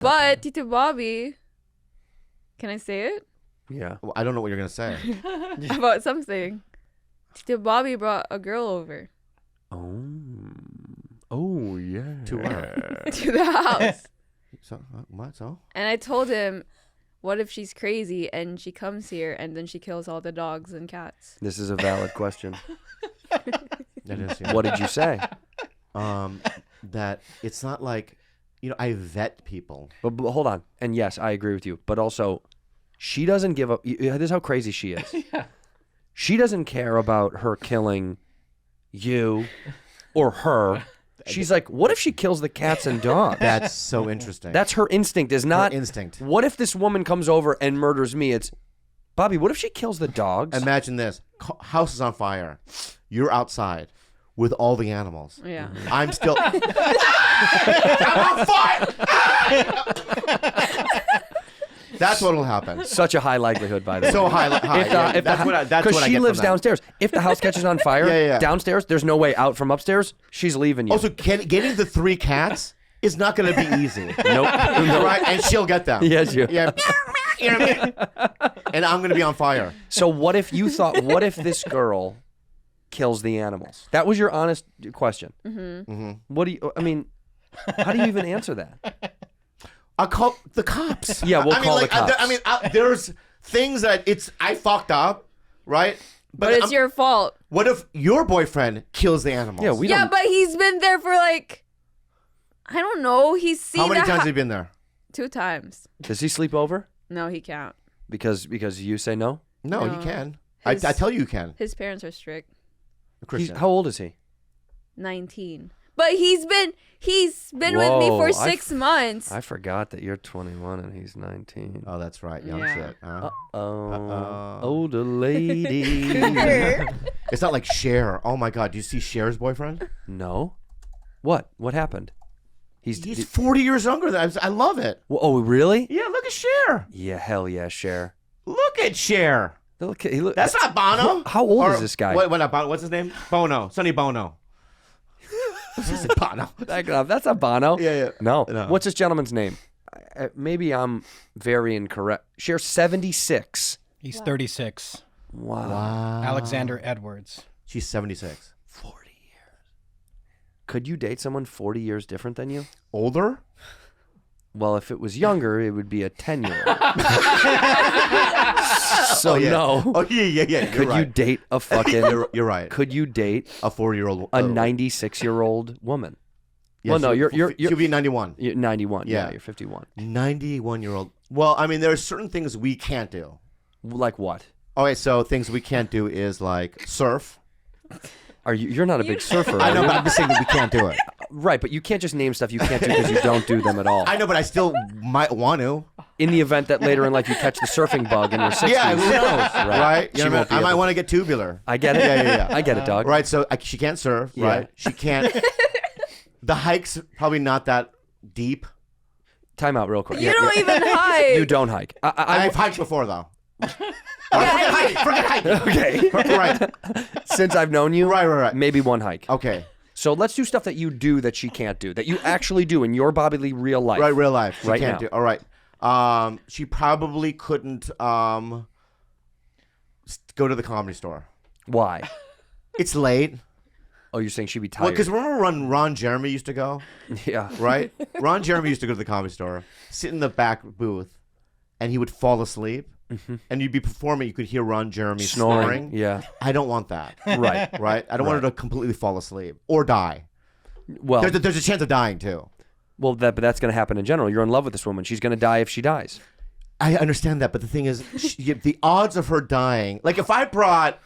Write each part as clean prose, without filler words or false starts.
But Tito Bobby, can I say it? Yeah. Well, I don't know what you're gonna say. About something. Tito Bobby brought a girl over Oh yeah. To where? to the house. So what? So And I told him, what if she's crazy and she comes here and then she kills all the dogs and cats? This is a valid question. that is. Yeah. What did you say? That it's not like, I vet people. But hold on. And yes, I agree with you. But also, she doesn't give up. This is how crazy she is. Yeah. She doesn't care about her killing you or her. She's like, what if she kills the cats and dogs? That's so interesting. That's her instinct. Is not her instinct. What if this woman comes over and murders me? It's Bobby. What if she kills the dogs? Imagine this: house is on fire. You're outside with all the animals. Yeah. I'm still. I'm on fire. That's what'll happen. Such a high likelihood, by the way. So high. If that's what I get. Because she lives from that. downstairs. If the house catches on fire Yeah. downstairs, there's no way out from upstairs. She's leaving you. Also, getting the 3 cats is not going to be easy. Nope. Right? And she'll get them. Yes, you. Yeah. You know what I mean? And I'm going to be on fire. So what if you thought? What if this girl kills the animals? That was your honest question. Mm-hmm. What do you? I mean, how do you even answer that? I'll call the cops. Yeah, we'll call the cops. There's things that I fucked up, right? But it's your fault. What if your boyfriend kills the animals? Yeah, we Yeah, don't. but he's been there for like, I don't know. He's seen How many the times have you been there? 2 times. Does he sleep over? No, he can't. Because you say no. No, No. you can. His- I tell you can. His parents are strict. Christian. How old is he? 19. But he's been with me Whoa, for 6 months. I forgot that you're 21 and he's 19. Oh, that's right. Young Yeah. shit. Huh? Older lady. It's not like Cher. Oh my God. Do you see Cher's boyfriend? No. What? What happened? He's 40 years younger than I love it. Oh, really? Yeah, look at Cher. Yeah, hell yeah, Cher. Look at Cher. Look, That's not Bono. How old is this guy? What's his name? Bono. Sonny Bono. Bono. That's not Bono. Yeah. No. No. What's this gentleman's name? Maybe I'm very incorrect. Cher's 76. He's 36. Wow. Alexander Edwards. She's 76. 40 years. Could you date someone 40 years different than you? Older? Well, if it was younger, it would be a 10-year-old. So yeah. no. Oh yeah. Could you date a fucking? You're right. Could you date A 40-year-old. a 96-year-old woman? Yeah, Well, no, she'll be 91. You're 91. Yeah, Yeah. you're 51. 91-year-old. Well, I mean, there are certain things we can't do. Like what? Okay, so things we can't do is like surf. You're not a big surfer. I know, are you? but I'm just saying that we can't do it. Right, but you can't just name stuff you can't do because you don't do them at all. I know, but I still might want to. In the event that later in life you catch the surfing bug in your 60s. Yeah, who knows, right? She You know, won't be I might able- want to get tubular. I get it. Yeah. I get it, dog. Right, so she can't surf, Yeah. right? She can't. The hike's probably not that deep. Time out real quick. You don't even hike. You don't hike. I've hiked before, though. Forget hiking. Okay. Right. Since I've known you, Right. maybe one hike. Okay. So let's do stuff that you do that she can't do, that you actually do in your Bobby Lee real life. Right, real life. She Right can't now. do. All right. She probably couldn't go to the Comedy Store. Why? It's late. Oh, you're saying she'd be Well, tired? because remember when Ron Jeremy used to go, Yeah. right? Ron Jeremy used to go to the Comedy Store, sit in the back booth, and he would fall asleep. And you'd be performing, you could hear Ron Jeremy snoring. Yeah. I don't want that. Right. Right? I don't want her to completely fall asleep or die. Well, There's a chance of dying, too. but that's going to happen in general. You're in love with this woman. She's going to die if she dies. I understand that, but the thing is, the odds of her dying, like if I brought,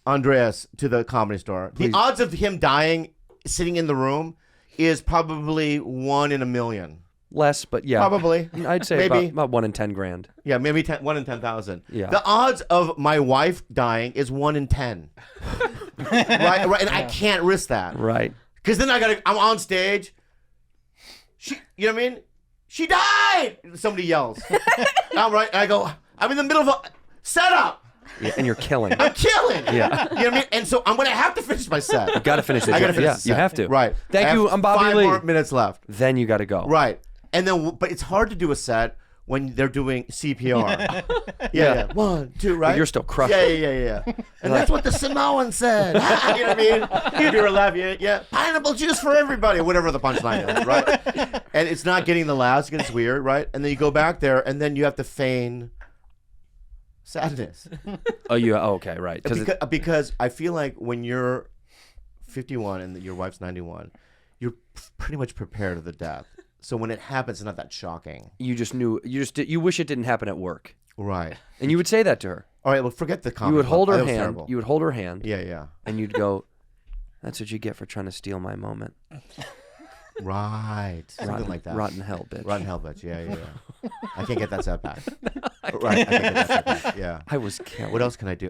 Andrés to the Comedy Store, Please. the odds of him dying sitting in the room is probably 1 in a million. Less, but yeah. Probably. I'd say Maybe. about 1 in 10 grand. Yeah, maybe 1 in 10,000. Yeah. The odds of my wife dying is 1 in 10. right, and I can't risk that. Right. Because then I'm on stage. You know what I mean? She died! Somebody yells. I'm right, and I go, I'm in the middle of a setup. Yeah, and you're killing. I'm killing. Yeah. You know what I mean? And so I'm gonna have to finish my set. You got to finish it. I gotta finish Yeah, the set. you have to. Right. Thank I you. have I'm Bobby 5 Lee. more minutes left. Then you got to go. Right. And then, but it's hard to do a set when they're doing CPR. yeah. 1, 2, right? But you're still crushing. Yeah. And that's what the Samoan said. You know what I mean? You're laughing. Yeah. Pineapple juice for everybody. Whatever the punchline is, right? And it's not getting the laughs. It gets weird, right? And then you go back there, and then you have to feign sadness. Okay, right. Because I feel like when you're 51 and your wife's 91, you're pretty much prepared to the death. So when it happens, it's not that shocking. You just knew. You wish it didn't happen at work. Right. And you would say that to her. All right. Well, forget the comment. You would hold her That was hand. terrible. You would hold her hand. Yeah. And you'd go, "That's what you get for trying to steal my moment." Right. Something like that. Rotten hell, bitch. Rotten hell, bitch. Yeah. I can't get that set back. Right. I can't get that set back. Yeah. I was killing. What else can I do?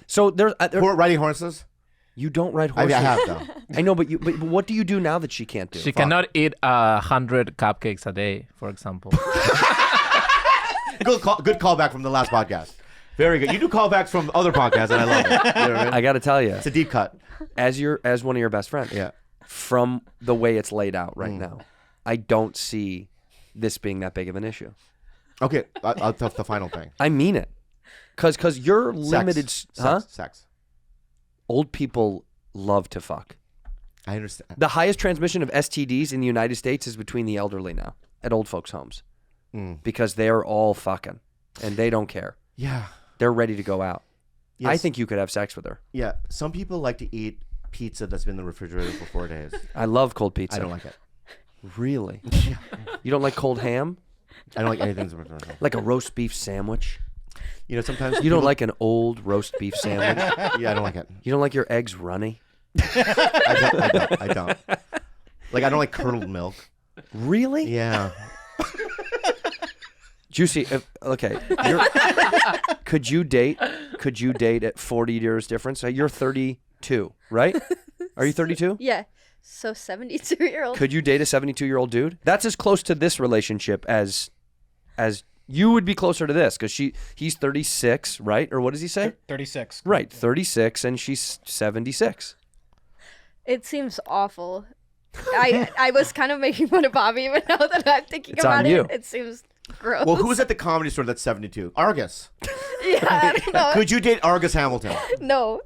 So there's Riding horses? you don't ride I horses. mean, I have though. I know, but what do you do now that she can't do? She cannot eat 100 cupcakes a day, for example. Good callback from the last podcast. Very good. You do callbacks from other podcasts, and I love it. You know what I mean? I got to tell you, It's a deep cut. as one of your best friends. Yeah. From the way it's laid out right now, I don't see this being that big of an issue. Okay. I'll tell the final thing. I mean it, because you're limited. Sex. Old people love to fuck. I understand. The highest transmission of STDs in the United States is between the elderly now at old folks' homes, because they're all fucking and they don't care. Yeah. They're ready to go out. Yes. I think you could have sex with her. Yeah. Some people like to eat pizza that's been in the refrigerator for 4 days. I love cold pizza. I don't like it. Really? You don't like cold ham? I don't like anything that's in the refrigerator. Like a roast beef sandwich? You know, sometimes You don't like an old roast beef sandwich? Yeah, I don't like it. You don't like your eggs runny? I don't. Like, I don't like curdled milk. Really? Yeah. Juicy. Okay. Could you date at 40 years difference? You're 32, right? Are you 32? Yeah. So 72-year-old. Could you date a 72-year-old dude? That's as close to this relationship as you would be closer to this, because he's 36, right? Or what does he say? 36. Right, 36, and she's 76. It seems awful. I was kind of making fun of Bobby, but now that I'm thinking It's about on you. it seems gross. Well, who's at the Comedy Store that's 72? Argus. Yeah, I don't know. Could you date Argus Hamilton? No.